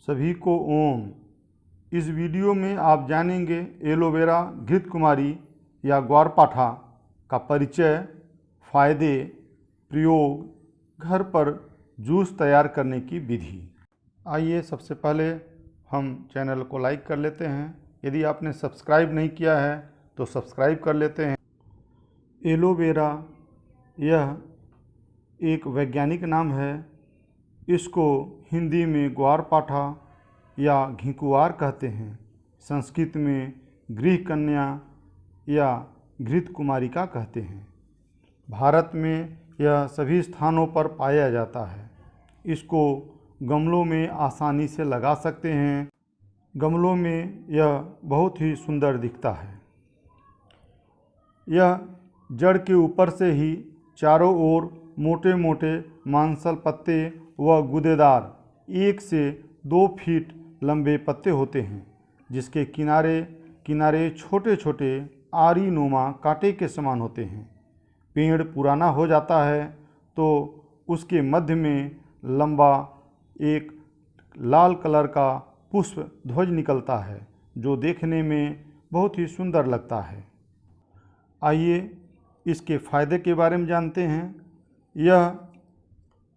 सभी को ओम। इस वीडियो में आप जानेंगे एलोवेरा, घृतकुमारी या ग्वारपाठा का परिचय, फ़ायदे, प्रयोग, घर पर जूस तैयार करने की विधि। आइए सबसे पहले हम चैनल को लाइक कर लेते हैं। यदि आपने सब्सक्राइब नहीं किया है तो सब्सक्राइब कर लेते हैं। एलोवेरा यह एक वैज्ञानिक नाम है। इसको हिंदी में ग्वारपाठा या घिकुआर कहते हैं। संस्कृत में गृह कन्या या घृतकुमारिका कहते हैं। भारत में यह सभी स्थानों पर पाया जाता है। इसको गमलों में आसानी से लगा सकते हैं। गमलों में यह बहुत ही सुंदर दिखता है। यह जड़ के ऊपर से ही चारों ओर मोटे मोटे मांसल पत्ते व गूदेदार 1 से 2 फीट लंबे पत्ते होते हैं, जिसके किनारे किनारे छोटे छोटे आरी नुमा कांटे के समान होते हैं। पेड़ पुराना हो जाता है तो उसके मध्य में लंबा एक लाल कलर का पुष्प ध्वज निकलता है, जो देखने में बहुत ही सुंदर लगता है। आइए इसके फ़ायदे के बारे में जानते हैं। यह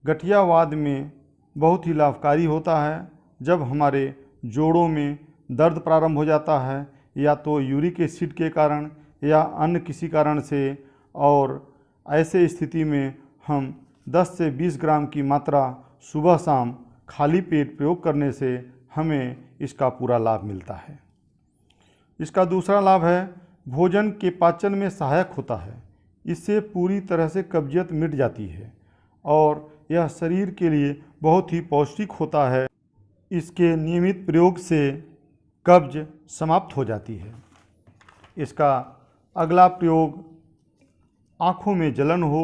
गठियावाद में बहुत ही लाभकारी होता है। जब हमारे जोड़ों में दर्द प्रारंभ हो जाता है, या तो यूरिक एसिड के कारण या अन्य किसी कारण से, और ऐसे स्थिति में हम 10 से 20 ग्राम की मात्रा सुबह शाम खाली पेट प्रयोग करने से हमें इसका पूरा लाभ मिलता है। इसका दूसरा लाभ है, भोजन के पाचन में सहायक होता है। इससे पूरी तरह से कब्जियत मिट जाती है और यह शरीर के लिए बहुत ही पौष्टिक होता है। इसके नियमित प्रयोग से कब्ज समाप्त हो जाती है। इसका अगला प्रयोग, आँखों में जलन हो,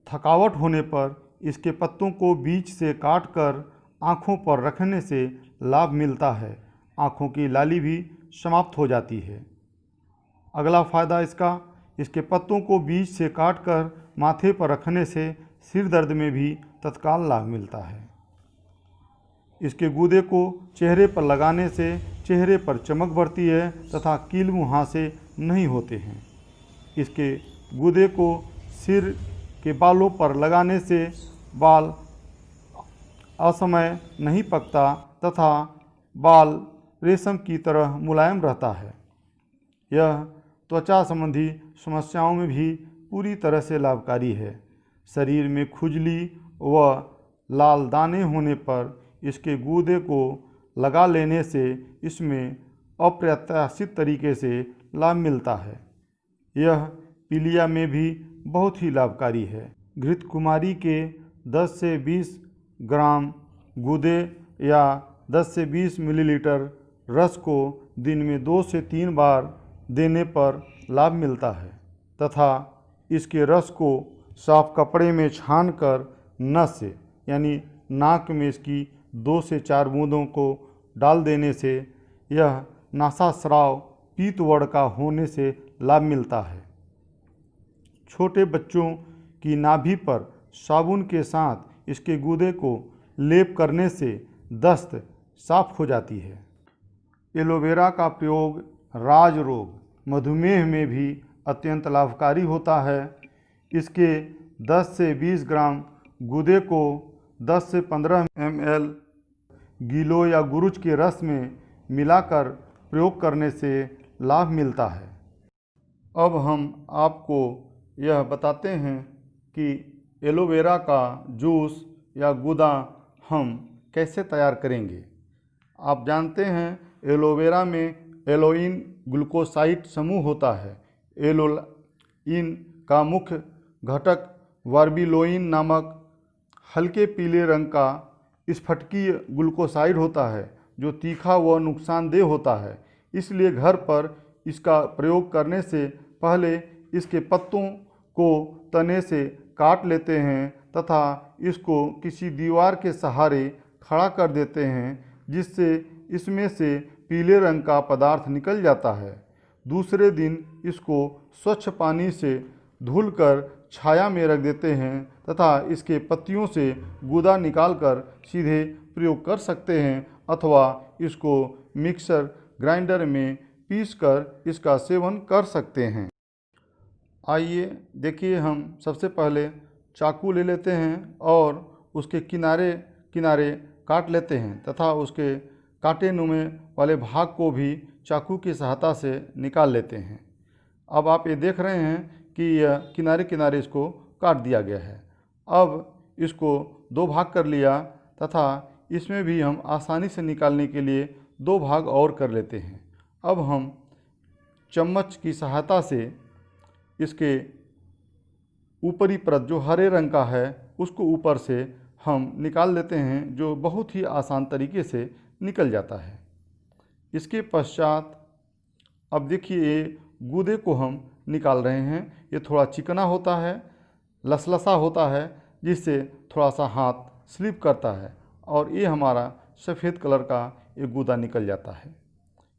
थकावट होने पर इसके पत्तों को बीच से काटकर आँखों पर रखने से लाभ मिलता है। आँखों की लाली भी समाप्त हो जाती है। अगला फ़ायदा इसके पत्तों को बीच से काटकर माथे पर रखने से सिर दर्द में भी तत्काल लाभ मिलता है। इसके गूदे को चेहरे पर लगाने से चेहरे पर चमक बढ़ती है तथा कील मुहासे नहीं होते हैं। इसके गूदे को सिर के बालों पर लगाने से बाल असमय नहीं पकता तथा बाल रेशम की तरह मुलायम रहता है। यह त्वचा संबंधी समस्याओं में भी पूरी तरह से लाभकारी है। शरीर में खुजली व लाल दाने होने पर इसके गूदे को लगा लेने से इसमें अप्रत्याशित तरीके से लाभ मिलता है। यह पीलिया में भी बहुत ही लाभकारी है। घृतकुमारी के 10 से 20 ग्राम गूदे या 10 से 20 मिलीलीटर रस को दिन में 2 से 3 बार देने पर लाभ मिलता है तथा इसके रस को साफ कपड़े में छानकर नस से यानी नाक में इसकी 2 से 4 बूंदों को डाल देने से यह नासास्राव पीतवड़ का होने से लाभ मिलता है। छोटे बच्चों की नाभि पर साबुन के साथ इसके गूदे को लेप करने से दस्त साफ हो जाती है। एलोवेरा का प्रयोग राज रोग, मधुमेह में भी अत्यंत लाभकारी होता है। इसके 10 से 20 ग्राम गूदे को 10 से 15 ml गीलो या गुरुच के रस में मिलाकर प्रयोग करने से लाभ मिलता है। अब हम आपको यह बताते हैं कि एलोवेरा का जूस या गूदा हम कैसे तैयार करेंगे। आप जानते हैं एलोवेरा में एलोइन ग्लूकोसाइड समूह होता है। एलोइन का मुख्य घटक वर्बिलोइन नामक हल्के पीले रंग का स्फटिकीय ग्लूकोसाइड होता है, जो तीखा व नुकसानदेह होता है। इसलिए घर पर इसका प्रयोग करने से पहले इसके पत्तों को तने से काट लेते हैं तथा इसको किसी दीवार के सहारे खड़ा कर देते हैं, जिससे इसमें से पीले रंग का पदार्थ निकल जाता है। दूसरे दिन इसको स्वच्छ पानी से धुलकर छाया में रख देते हैं तथा इसके पत्तियों से गूदा निकालकर सीधे प्रयोग कर सकते हैं अथवा इसको मिक्सर ग्राइंडर में पीसकर इसका सेवन कर सकते हैं। आइए देखिए, हम सबसे पहले चाकू ले लेते हैं और उसके किनारे किनारे काट लेते हैं तथा उसके कांटे नुमे वाले भाग को भी चाकू की सहायता से निकाल लेते हैं। अब आप ये देख रहे हैं कि यह किनारे किनारे इसको काट दिया गया है। अब इसको दो भाग कर लिया तथा इसमें भी हम आसानी से निकालने के लिए दो भाग और कर लेते हैं। अब हम चम्मच की सहायता से इसके ऊपरी परत जो हरे रंग का है उसको ऊपर से हम निकाल लेते हैं, जो बहुत ही आसान तरीके से निकल जाता है। इसके पश्चात अब देखिए, ये गूदे को हम निकाल रहे हैं। ये थोड़ा चिकना होता है, लसलसा होता है, जिससे थोड़ा सा हाथ स्लिप करता है और ये हमारा सफ़ेद कलर का एक गूदा निकल जाता है।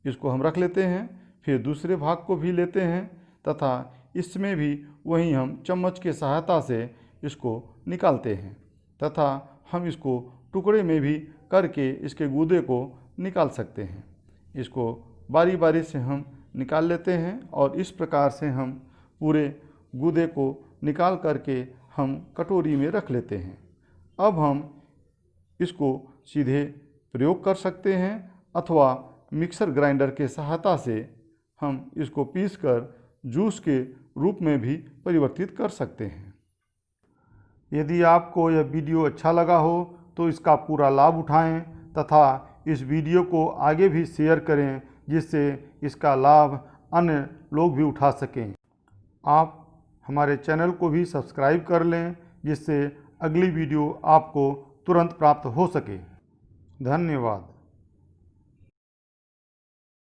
इसको हम रख लेते हैं। फिर दूसरे भाग को भी लेते हैं तथा इसमें भी वहीं हम चम्मच के सहायता से इसको निकालते हैं तथा हम इसको टुकड़े में भी करके इसके गूदे को निकाल सकते हैं। इसको बारी बारी से हम निकाल लेते हैं और इस प्रकार से हम पूरे गूदे को निकाल करके हम कटोरी में रख लेते हैं। अब हम इसको सीधे प्रयोग कर सकते हैं अथवा मिक्सर ग्राइंडर के सहायता से हम इसको पीसकर जूस के रूप में भी परिवर्तित कर सकते हैं। यदि आपको यह वीडियो अच्छा लगा हो तो इसका पूरा लाभ उठाएं तथा इस वीडियो को आगे भी शेयर करें, जिससे इसका लाभ अन्य लोग भी उठा सकें। आप हमारे चैनल को भी सब्सक्राइब कर लें, जिससे अगली वीडियो आपको तुरंत प्राप्त हो सके। धन्यवाद।